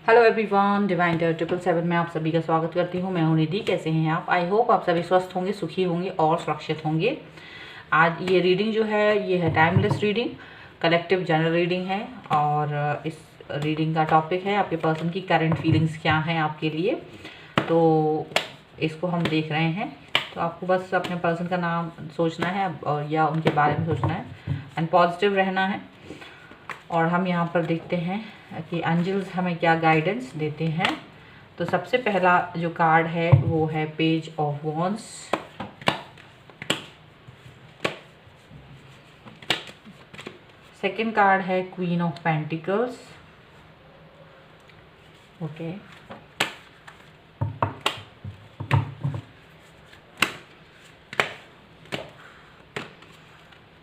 Hello everyone, divine टेयर 777 में आप सभी का स्वागत करती हूँ। मैं हूँ निधि। कैसे हैं आप? आई होप आप सभी स्वस्थ होंगे, सुखी होंगे और सुरक्षित होंगे। आज ये रीडिंग जो है ये है timeless reading, collective general reading है। और इस रीडिंग का टॉपिक है आपके पर्सन की करंट फीलिंग्स क्या हैं आपके लिए। तो इसको हम देख रहे हैं। तो आपको बस अपने पर्सन का नाम सोचना है और या उनके बारे में सोचना है एंड पॉजिटिव रहना है। और हम यहाँ पर देखते हैं कि एंजल्स हमें क्या गाइडेंस देते हैं। तो सबसे पहला जो कार्ड है वो है page of wands. Second card है queen of pentacles. Okay,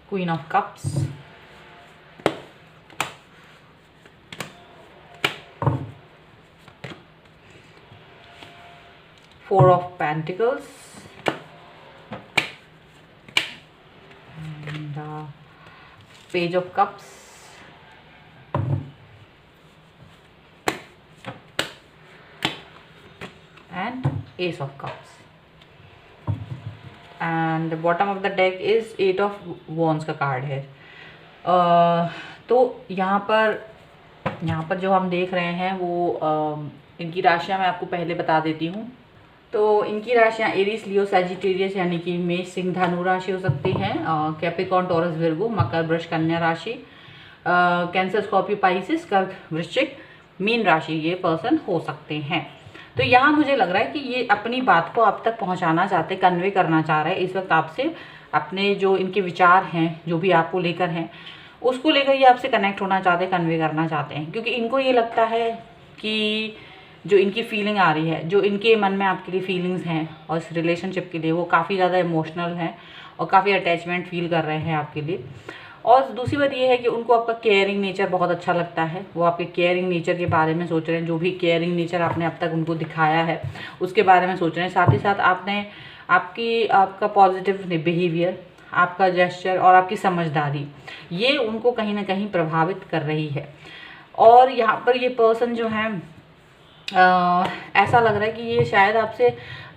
queen of cups, four of pentacles and page of cups and ace of cups and the bottom of the deck is 8 of wands का card है। तो यहाँ पर जो हम देख रहे हैं वो इनकी राशियाँ मैं आपको पहले बता देती हूँ। तो इनकी राशियाँ एरीज, लियो, सैजिटेरियस यानी कि मेष, सिंह, धनु राशि हो सकती हैं। कैप्रिकॉर्न, टॉरस, विर्गो, मकर, वृष, कन्या राशि, कैंसर, स्कॉर्पियो, पाइसिस, कर्क, वृश्चिक, मीन राशि ये पर्सन हो सकते हैं। तो यहाँ मुझे लग रहा है कि ये अपनी बात को आप तक पहुँचाना चाहते, कन्वे करना चाह रहे हैं इस वक्त आपसे। अपने जो इनके विचार हैं, जो भी आपको लेकर हैं, उसको लेकर ये आपसे कनेक्ट होना चाहते हैं, कन्वे करना चाहते हैं। क्योंकि इनको ये लगता है कि जो इनकी फीलिंग आ रही है, जो इनके मन में आपके लिए फीलिंग्स हैं और इस रिलेशनशिप के लिए, वो काफ़ी ज़्यादा इमोशनल हैं और काफ़ी अटैचमेंट फील कर रहे हैं आपके लिए। और दूसरी बात ये है कि उनको आपका केयरिंग नेचर बहुत अच्छा लगता है। वो आपके केयरिंग नेचर के बारे में सोच रहे हैं, जो भी केयरिंग नेचर आपने अब तक उनको दिखाया है उसके बारे में सोच रहे हैं। साथ ही साथ आपका पॉजिटिव बिहेवियर, आपका जेस्चर और आपकी समझदारी ये उनको कहीं ना कहीं प्रभावित कर रही है। और यहाँ पर ये पर्सन जो है ऐसा लग रहा है कि ये शायद आपसे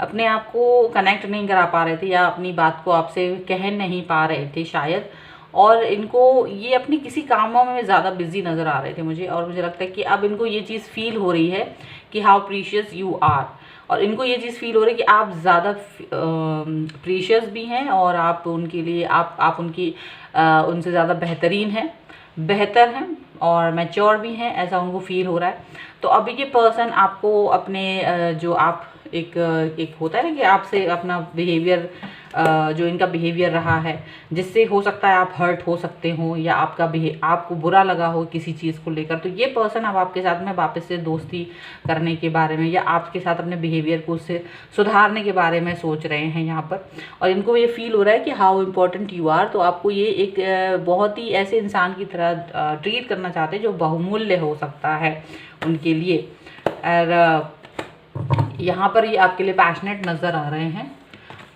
अपने आप को कनेक्ट नहीं करा पा रहे थे या अपनी बात को आपसे कह नहीं पा रहे थे शायद। और इनको ये अपनी किसी कामों में ज़्यादा बिजी नज़र आ रहे थे मुझे। और मुझे लगता है कि अब इनको ये चीज़ फील हो रही है कि हाउ प्रीशियस यू आर। और इनको ये चीज़ फील हो रही है कि आप ज़्यादा प्रीशियस भी हैं और आप उनके लिए आप उनकी उनसे ज़्यादा बेहतर हैं और मैच्योर भी हैं, ऐसा उनको फील हो रहा है। तो अभी ये पर्सन आपको अपने जो आप एक होता है ना कि आपसे अपना बिहेवियर, जो इनका बिहेवियर रहा है जिससे हो सकता है आप हर्ट हो सकते हो या आपको बुरा लगा हो किसी चीज़ को लेकर। तो ये पर्सन अब आपके साथ में वापस से दोस्ती करने के बारे में या आपके साथ अपने बिहेवियर को उससे सुधारने के बारे में सोच रहे हैं यहाँ पर। और इनको ये फील हो रहा है कि हाउ इम्पोर्टेंट यू आर। तो आपको ये एक बहुत ही ऐसे इंसान की तरह ट्रीट करना चाहते हैं जो बहुमूल्य हो सकता है उनके लिए। और यहाँ पर ये आपके लिए पैशनेट नज़र आ रहे हैं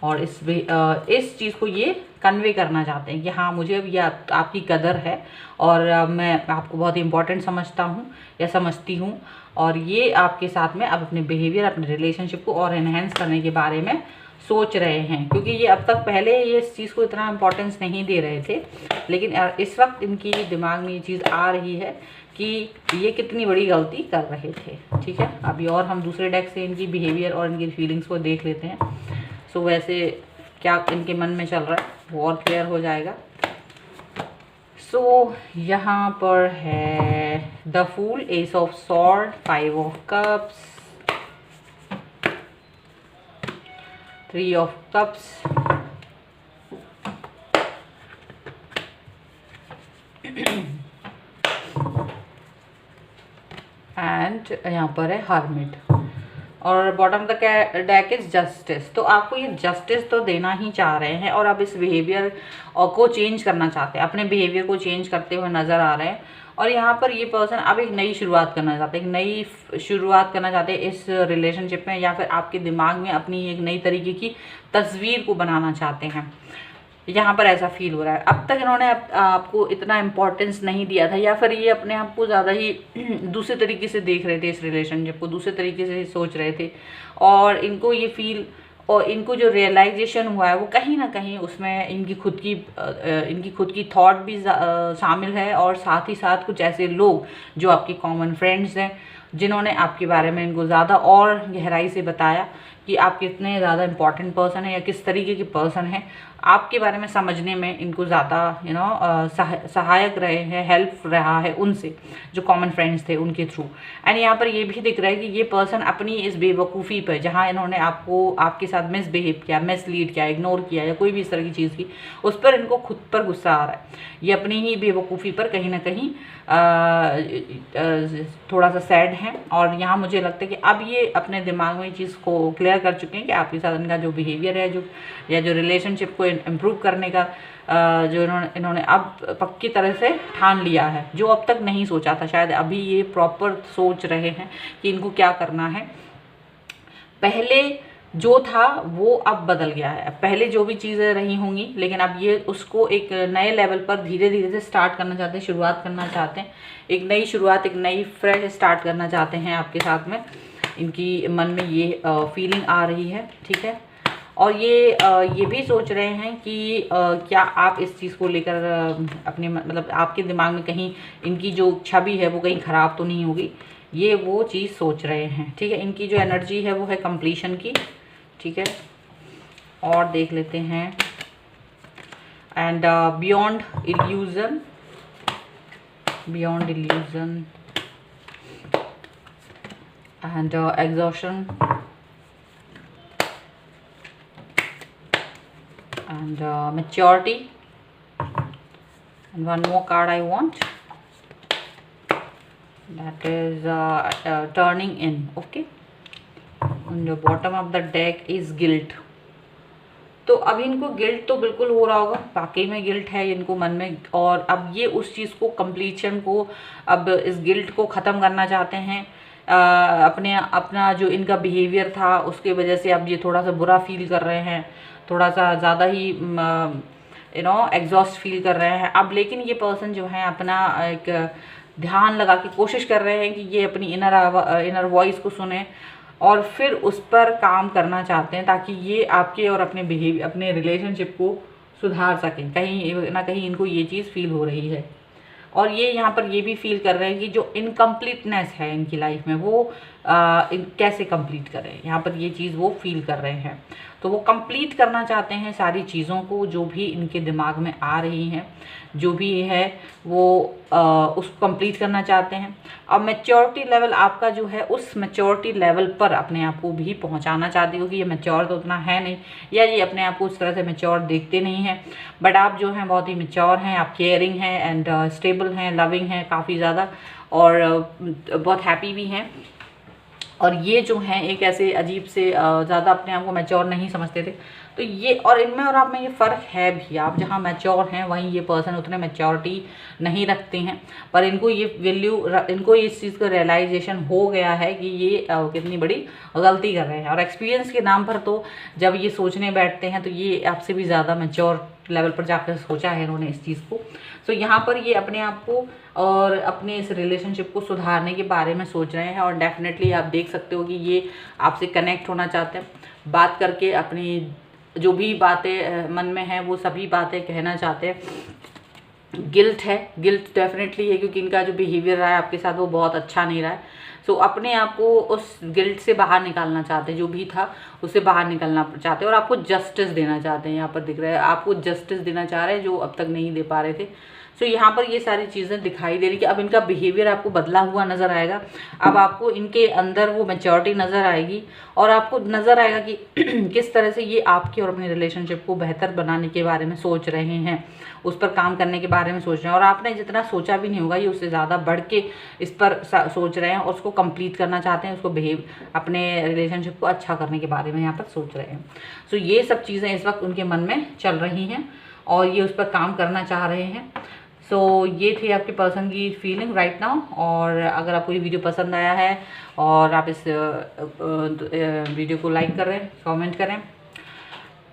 और इस चीज़ को ये कन्वे करना चाहते हैं कि हाँ, मुझे अब ये आपकी कदर है और मैं आपको बहुत ही इम्पोर्टेंट समझता हूँ या समझती हूँ। और ये आपके साथ में अब अपने बिहेवियर, अपने रिलेशनशिप को और एनहेंस करने के बारे में सोच रहे हैं। क्योंकि ये अब तक पहले ये इस चीज़ को इतना इम्पोर्टेंस नहीं दे रहे थे, लेकिन इस वक्त इनकी दिमाग में ये चीज़ आ रही है कि ये कितनी बड़ी गलती कर रहे थे। ठीक है, अभी और हम दूसरे डेक से इनकी बिहेवियर और इनकी फीलिंग्स को देख लेते हैं। सो वैसे क्या इनके मन में चल रहा है वो और क्लियर हो जाएगा। सो यहाँ पर है the fool, ace of sword, 5 of cups, 3 of cups and यहाँ पर है हर्मिट। और bottom the deck is justice. तो आपको ये जस्टिस तो देना ही चाह रहे हैं और आप इस बिहेवियर को चेंज करना चाहते हैं, अपने बिहेवियर को चेंज करते हुए नज़र आ रहे हैं। और यहाँ पर ये पर्सन अब एक नई शुरुआत करना चाहते हैं, इस रिलेशनशिप में, या फिर आपके दिमाग में अपनी एक नई तरीके की तस्वीर को बनाना चाहते हैं। यहाँ पर ऐसा फील हो रहा है। अब तक इन्होंने आपको इतना इम्पोर्टेंस नहीं दिया था, या फिर ये अपने आप को ज़्यादा ही दूसरे तरीके से देख रहे थे, इस रिलेशनशिप को दूसरे तरीके से सोच रहे थे, और इनको ये फील और इनको जो रियलाइजेशन हुआ है वो कहीं ना कहीं उसमें इनकी खुद की थॉट भी शामिल है, और साथ ही साथ कुछ ऐसे लोग जो आपके कॉमन फ्रेंड्स हैं जिन्होंने आपके बारे में इनको ज़्यादा और गहराई से बताया कि आप कितने ज़्यादा इम्पॉर्टेंट पर्सन हैं या किस तरीके के पर्सन हैं। आपके बारे में समझने में इनको ज़्यादा सहायक रहे हैं, हेल्प रहा है उनसे, जो कॉमन फ्रेंड्स थे उनके थ्रू। एंड यहाँ पर ये भी दिख रहा है कि ये पर्सन अपनी इस बेवकूफ़ी पर, जहाँ इन्होंने आपके साथ मिसबिहेव किया, मिसलीड किया, इग्नोर किया या कोई भी इस तरह की चीज़ की, उस पर इनको खुद पर गुस्सा आ रहा है। ये अपनी ही बेवकूफ़ी पर कहीं ना कहीं थोड़ा सा सैड है, और यहाँ मुझे लगता है कि अब ये अपने दिमाग में चीज़ को क्लियर कर चुके हैं कि आपके साथ इनका जो बिहेवियर है, जो रिलेशनशिप को इम्प्रूव करने का जो इन्होंने अब पक्की तरह से ठान लिया है, जो अब तक नहीं सोचा था। शायद अभी ये प्रॉपर सोच रहे हैं कि इनको क्या करना है। पहले जो था वो अब बदल गया है। पहले जो भी चीज़ें रही होंगी, लेकिन अब ये उसको एक नए लेवल पर धीरे धीरे से स्टार्ट करना चाहते हैं, शुरुआत करना चाहते हैं, एक नई शुरुआत, एक नई फ्रेश स्टार्ट करना चाहते हैं आपके साथ में। इनकी मन में ये फीलिंग आ रही है, ठीक है। और ये भी सोच रहे हैं कि क्या आप इस चीज़ को लेकर अपने मतलब आपके दिमाग में कहीं इनकी जो छवि है वो कहीं ख़राब तो नहीं होगी, ये वो चीज़ सोच रहे हैं, ठीक है। इनकी जो एनर्जी है वो है कंप्लीशन की, ठीक है। और देख लेते हैं, and beyond illusion and exhaustion and maturity, and one more card I want, that is turning in. Okay, on the bottom of the deck is guilt. तो अब इनको गिल्ट तो बिल्कुल हो रहा होगा, वाकई में गिल्ट है इनको मन में, और अब ये उस चीज़ को कंप्लीशन को, अब इस गिल्ट को ख़त्म करना चाहते हैं। अपना जो इनका बिहेवियर था उसके वजह से अब ये थोड़ा सा बुरा फील कर रहे हैं, थोड़ा सा ज़्यादा ही एग्जॉस्ट फील कर रहे हैं अब। लेकिन ये पर्सन जो है अपना एक ध्यान लगा के कोशिश कर रहे हैं कि ये अपनी इनर वॉइस को सुने और फिर उस पर काम करना चाहते हैं, ताकि ये आपके और अपने रिलेशनशिप को सुधार सकें। कहीं ना कहीं इनको ये चीज़ फील हो रही है, और ये यहाँ पर ये भी फील कर रहे हैं कि जो इनकम्प्लीटनेस है इनकी लाइफ में वो कैसे कंप्लीट करें। यहाँ पर ये चीज़ वो फील कर रहे हैं, तो वो कंप्लीट करना चाहते हैं सारी चीज़ों को जो भी इनके दिमाग में आ रही हैं, जो भी है वो उसको कंप्लीट करना चाहते हैं। अब मैच्योरिटी लेवल आपका जो है, उस मैच्योरिटी लेवल पर अपने आप को भी पहुंचाना चाहते हो कि ये मैच्योर तो उतना है नहीं, या ये अपने आप को उस तरह से मैच्योर देखते नहीं हैं, बट आप जो हैं बहुत ही मैच्योर हैं, आप केयरिंग हैं एंड स्टेबल हैं, लविंग हैं काफ़ी ज़्यादा, और बहुत हैप्पी भी हैं। और ये जो हैं एक ऐसे अजीब से ज़्यादा अपने आप को मैच्योर नहीं समझते थे, तो ये और इनमें और आप में ये फ़र्क है भी। आप जहाँ मैच्योर हैं वहीं ये पर्सन उतने मैच्योरिटी नहीं रखते हैं, पर इनको ये इनको इस चीज़ का रियलाइजेशन हो गया है कि ये कितनी बड़ी गलती कर रहे हैं। और एक्सपीरियंस के नाम पर तो जब ये सोचने बैठते हैं तो ये आपसे भी ज़्यादा मैच्योर लेवल पर जाकर सोचा है इन्होंने इस चीज़ को। सो यहाँ पर ये अपने आप को और अपने इस रिलेशनशिप को सुधारने के बारे में सोच रहे हैं, और डेफिनेटली आप देख सकते हो कि ये आपसे कनेक्ट होना चाहते हैं, बात करके अपनी जो भी बातें मन में हैं वो सभी बातें कहना चाहते हैं। गिल्ट है, गिल्ट डेफिनेटली है, क्योंकि इनका जो बिहेवियर रहा है आपके साथ वो बहुत अच्छा नहीं रहा है। सो अपने आप को उस गिल्ट से बाहर निकालना चाहते हैं, जो भी था उससे बाहर निकलना चाहते हैं, और आपको जस्टिस देना चाहते हैं। यहाँ पर दिख रहा है आपको जस्टिस देना चाह रहे हैं जो अब तक नहीं दे पा रहे थे। सो यहाँ पर ये सारी चीज़ें दिखाई दे रही कि अब इनका बिहेवियर आपको बदला हुआ नज़र आएगा। अब आपको इनके अंदर वो मैच्योरिटी नज़र आएगी, और आपको नज़र आएगा कि किस तरह से ये आपके और अपने रिलेशनशिप को बेहतर बनाने के बारे में सोच रहे हैं, उस पर काम करने के बारे में सोच रहे हैं। और आपने जितना सोचा भी नहीं होगा, ये उससे ज़्यादा बढ़ के इस पर सोच रहे हैं, और उसको कंप्लीट करना चाहते हैं, उसको अपने रिलेशनशिप को अच्छा करने के बारे में यहाँ पर सोच रहे हैं। सो ये सब चीज़ें इस वक्त उनके मन में चल रही हैं, और ये उस पर काम करना चाह रहे हैं। सो ये थी आपके पर्सन की फीलिंग राइट नाउ। और अगर आपको ये वीडियो पसंद आया है और आप इस वीडियो को लाइक करें, कमेंट करें,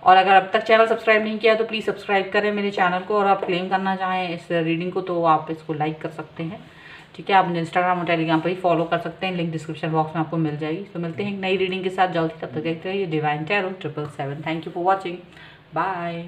और अगर अब तक चैनल सब्सक्राइब नहीं किया तो प्लीज़ सब्सक्राइब करें मेरे चैनल को, और आप क्लेम करना चाहें इस रीडिंग को तो आप इसको लाइक कर सकते हैं, ठीक है। आप मुझे इंस्टाग्राम और टेलीग्राम पर ही फॉलो कर सकते हैं, लिंक डिस्क्रिप्शन बॉक्स में आपको मिल जाएगी। तो मिलते हैं एक नई रीडिंग के साथ जल्दी, तब तक देखते रहिए divine tarot 777। Thank you for watching, bye.